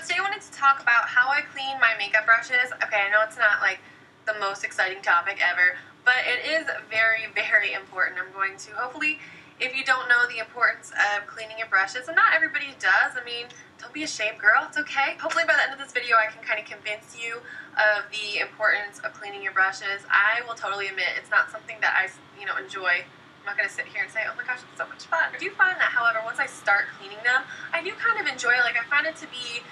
today I wanted to talk about how I clean my makeup brushes. Okay, I know it's not like the most exciting topic ever, but it is very, very important. I'm going to hopefully, if you don't know the importance of cleaning your brushes, and not everybody does, I mean, don't be ashamed, girl, it's okay. Hopefully by the end of this video I can kind of convince you of the importance of cleaning your brushes. I will totally admit it's not something that I, enjoy. I'm not going to sit here and say, oh my gosh, it's so much fun. I do find that, however, once I start cleaning them, I do kind of enjoy it. Like, I find it to be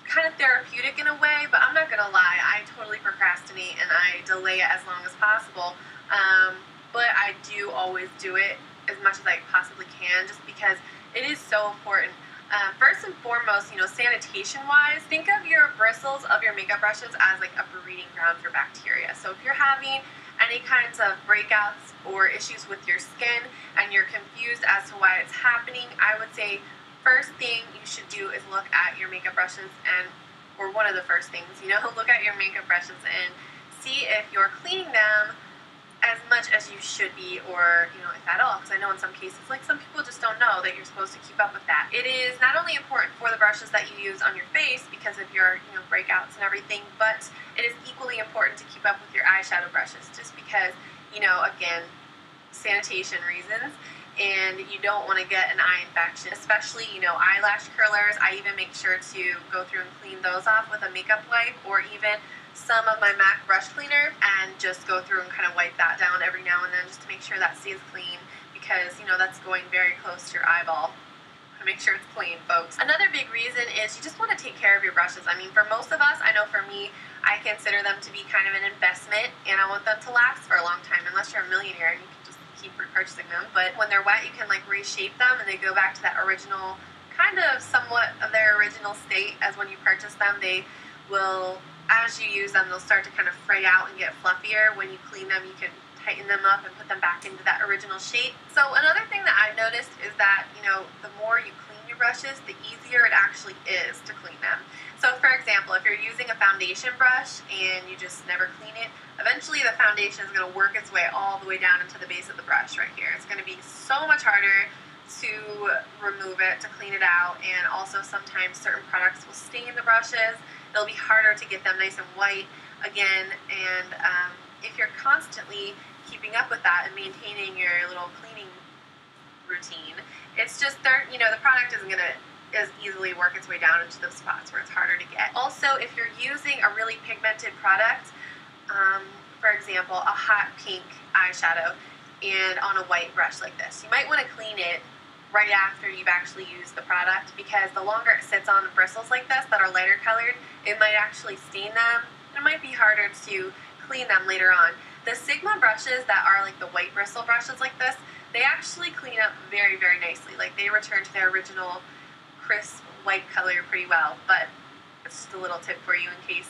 kind of therapeutic in a way, but I'm not going to lie, I totally procrastinate and I delay it as long as possible. But I do always do it as much as I possibly can, just because it is so important. First and foremost, sanitation-wise, think of your bristles of your makeup brushes as like a breeding ground for bacteria. So if you're having any kinds of breakouts or issues with your skin and you're confused as to why it's happening, I would say first thing you should do is look at your makeup brushes or one of the first things, look at your makeup brushes and see if you're cleaning them as much as you should be, or if at all, because I know in some cases, like, some people just don't know that you're supposed to keep up with that. It is not only important for the brushes that you use on your face because of your breakouts and everything, but it is equally important to keep up with your eyeshadow brushes, just because again, sanitation reasons, and you don't want to get an eye infection, especially eyelash curlers. I even make sure to go through and clean those off with a makeup wipe, or even some of my MAC brush cleaner, and just go through and kind of wipe that down every now and then just to make sure that stays clean, because that's going very close to your eyeball. Make sure it's clean, folks. Another big reason is you just want to take care of your brushes. I mean, for most of us, I know for me, I consider them to be kind of an investment, and I want them to last for a long time, unless you're a millionaire and you can just keep repurchasing them. But when they're wet, you can like reshape them and they go back to that original, kind of somewhat of their original state as when you purchase them. They will, as you use them, they'll start to kind of fray out and get fluffier. When you clean them, you can tighten them up and put them back into that original shape. So another thing that I've noticed is that, the more you clean your brushes, the easier it actually is to clean them. So for example, if you're using a foundation brush and you just never clean it, eventually the foundation is going to work its way all the way down into the base of the brush right here. It's going to be so much harder to remove it, to clean it out, and also sometimes certain products will stain the brushes. It'll be harder to get them nice and white again, and if you're constantly keeping up with that and maintaining your little cleaning routine, it's just the product isn't going to as easily work its way down into those spots where it's harder to get. Also, if you're using a really pigmented product, for example, a hot pink eyeshadow, and on a white brush like this, you might want to clean it right after you've actually used the product, because the longer it sits on bristles like this that are lighter colored, it might actually stain them, and it might be harder to clean them later on. The Sigma brushes that are like the white bristle brushes like this, they actually clean up very, very nicely. Like, they return to their original crisp white color pretty well, but it's just a little tip for you in case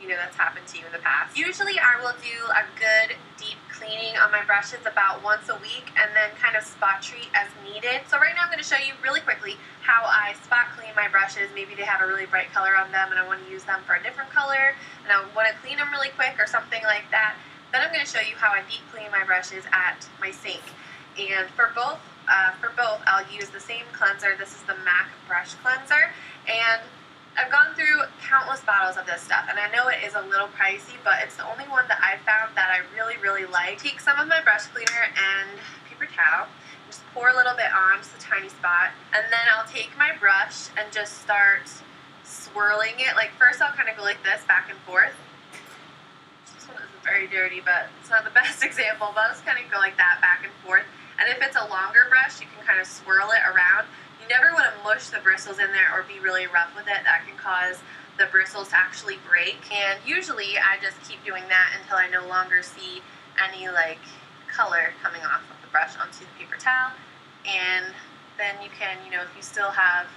that's happened to you in the past. Usually I will do a good deep cleaning on my brushes about once a week, and then kind of spot treat as needed. So right now I'm going to show you really quickly how I spot clean my brushes. Maybe they have a really bright color on them and I want to use them for a different color, and I want to clean them really quick or something like that. Then I'm going to show you how I deep clean my brushes at my sink. And for both, I'll use the same cleanser. This is the MAC brush cleanser, and I've gone through countless bottles of this stuff, and I know it is a little pricey, but it's the only one that I found that I really, really like. Take some of my brush cleaner and paper towel, just pour a little bit on, just a tiny spot, and then I'll take my brush and just start swirling it. Like, first I'll kind of go like this, back and forth. This one isn't very dirty, but it's not the best example, but I'll just kind of go like that, back and forth. And if it's a longer brush, you can kind of swirl it around. You never want to mush the bristles in there or be really rough with it. That can cause the bristles to actually break. And usually I just keep doing that until I no longer see any like color coming off of the brush onto the paper towel. And then you can, if you still have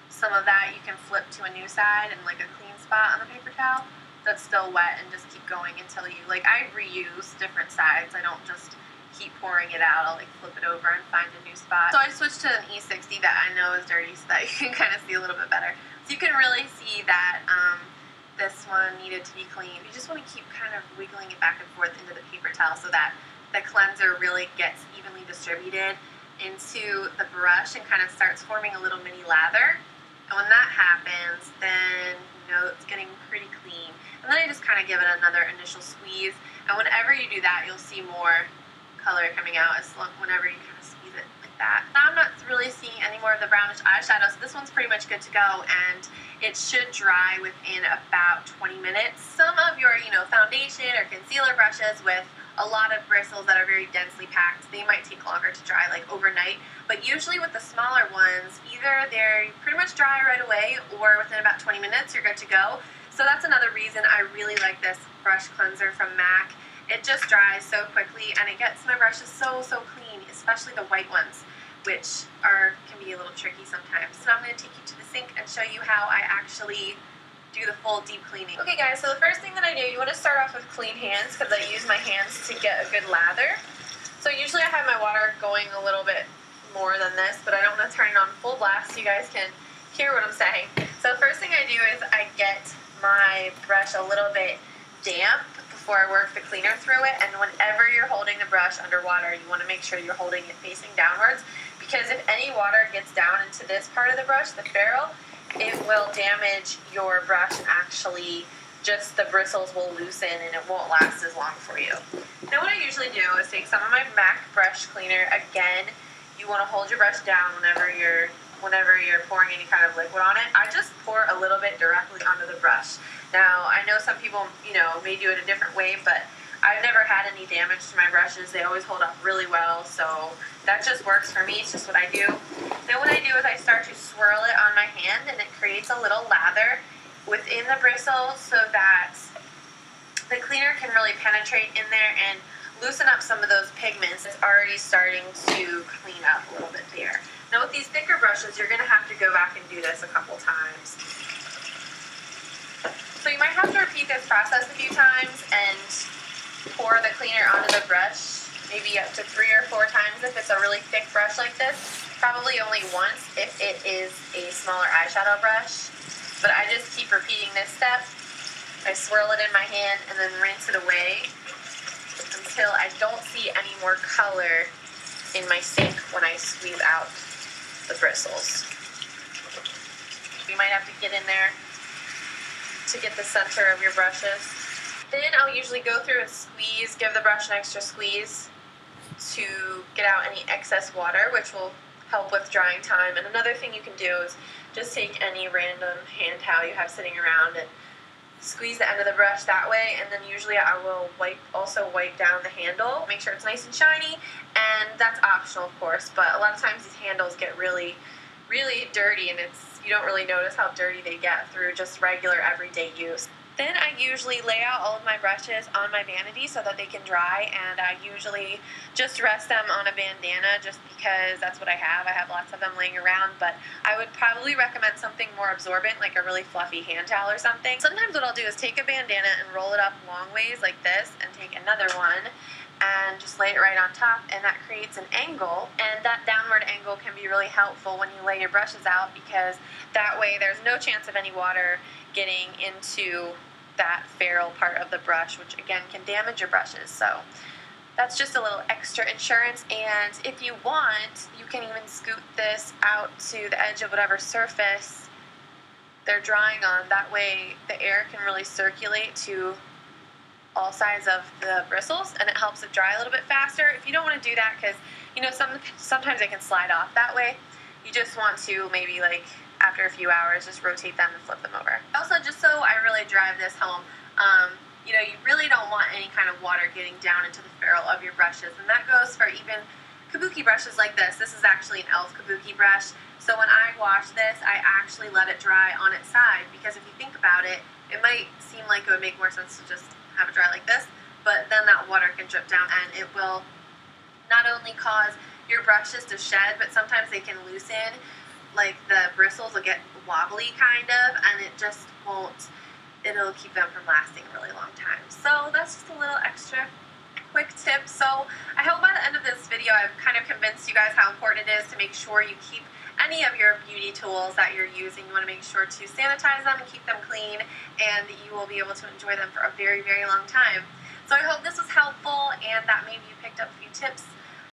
some of that, you can flip to a new side and like a clean spot on the paper towel that's still wet, and just keep going until you, I reuse different sides. I don't just keep pouring it out. I'll like flip it over and find a new spot. So I switched to an E60 that I know is dirty so that you can kind of see a little bit better. So you can really see that this one needed to be cleaned. You just want to keep kind of wiggling it back and forth into the paper towel so that the cleanser really gets evenly distributed into the brush and kind of starts forming a little mini lather. And when that happens, then kind of give it another initial squeeze. And whenever you do that, you'll see more color coming out whenever you kind of squeeze it like that. Now I'm not really seeing any more of the brownish eyeshadow, so this one's pretty much good to go, and it should dry within about 20 minutes. Some of your, foundation or concealer brushes with a lot of bristles that are very densely packed, they might take longer to dry, like overnight. But usually with the smaller ones, either they're pretty much dry right away or within about 20 minutes you're good to go. So that's another reason I really like this brush cleanser from MAC. It just dries so quickly and it gets my brushes so clean, especially the white ones, which can be a little tricky sometimes. So now I'm going to take you to the sink and show you how I actually do the full deep cleaning. Okay guys, so the first thing that I do, you want to start off with clean hands because I use my hands to get a good lather. So usually I have my water going a little bit more than this, but I don't want to turn it on full blast so you guys can hear what I'm saying. So the first thing I do is I get my brush a little bit damp before I work the cleaner through it, and whenever you're holding the brush underwater, you want to make sure you're holding it facing downwards, because if any water gets down into this part of the brush, the ferrule, it will damage your brush. Actually, just the bristles will loosen and it won't last as long for you. Now what I usually do is take some of my MAC brush cleaner. Again, you want to hold your brush down whenever you're pouring any kind of liquid on it. I just pour a little bit directly onto the brush. Now I know some people may do it a different way, but I've never had any damage to my brushes. They always hold up really well, so that just works for me. It's just what I do. Then what I do is I start to swirl it on my hand, and it creates a little lather within the bristles so that the cleaner can really penetrate in there and loosen up some of those pigments. It's already starting to clean up a little bit there. Now with these thicker brushes, you're going to have to go back and do this a couple times. So you might have to repeat this process a few times and pour the cleaner onto the brush, maybe up to 3 or 4 times if it's a really thick brush like this. Probably only once if it is a smaller eyeshadow brush. But I just keep repeating this step. I swirl it in my hand and then rinse it away until I don't see any more color in my sink when I squeeze out the bristles. You might have to get in there to get the center of your brushes. Then I'll usually go through and squeeze, give the brush an extra squeeze to get out any excess water, which will help with drying time. And another thing you can do is just take any random hand towel you have sitting around and squeeze the end of the brush that way, and then usually I will also wipe down the handle, make sure it's nice and shiny, and that's optional of course, but a lot of times these handles get really dirty, and you don't really notice how dirty they get through just regular everyday use. Then I usually lay out all of my brushes on my vanity so that they can dry, and I usually just rest them on a bandana just because that's what I have. I have lots of them laying around, but I would probably recommend something more absorbent, like a really fluffy hand towel or something. Sometimes what I'll do is take a bandana and roll it up long ways like this, and take another one and just lay it right on top, and that creates an angle, and that downward angle can be really helpful when you lay your brushes out, because that way there's no chance of any water getting into that ferrule part of the brush, which again can damage your brushes. So that's just a little extra insurance, and if you want, you can even scoot this out to the edge of whatever surface they're drying on. That way the air can really circulate to all sides of the bristles, and it helps it dry a little bit faster. If you don't want to do that, because sometimes they can slide off that way, you just want to maybe after a few hours just rotate them and flip them over. Also, just so I really drive this home, you really don't want any kind of water getting down into the ferrule of your brushes, and that goes for even kabuki brushes like this. This is actually an e.l.f. kabuki brush, so when I wash this, I actually let it dry on its side, because if you think about it, it might seem like it would make more sense to just have it dry like this, but then that water can drip down, and it will not only cause your brushes to shed, but sometimes they can loosen, like the bristles will get wobbly kind of, and it just won't, it'll keep them from lasting a really long time. So that's just a little extra quick tip. So I hope by the end of this video I've kind of convinced you guys how important it is to make sure you keep any of your beauty tools that you're using. You want to make sure to sanitize them and keep them clean, and you will be able to enjoy them for a very, very long time. So I hope this was helpful and that maybe you picked up a few tips